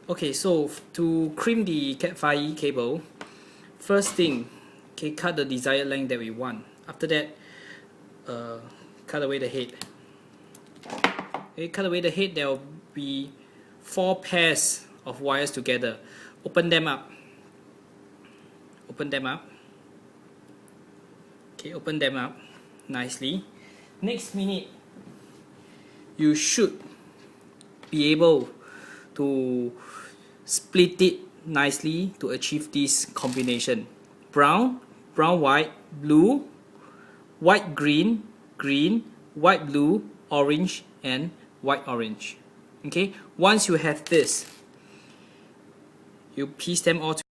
Okay, so to crimp the cat5e cable, first thing, okay, cut the desired length that we want. After that, cut away the head. Okay, cut away the head. There will be 4 pairs of wires together. Open them up. Open them up. Okay, open them up nicely. Next minute, you should be able to split it nicely to achieve this combination: brown, brown white, blue, white green, green, white blue, orange, and white orange. Okay, once you have this, you piece them all together.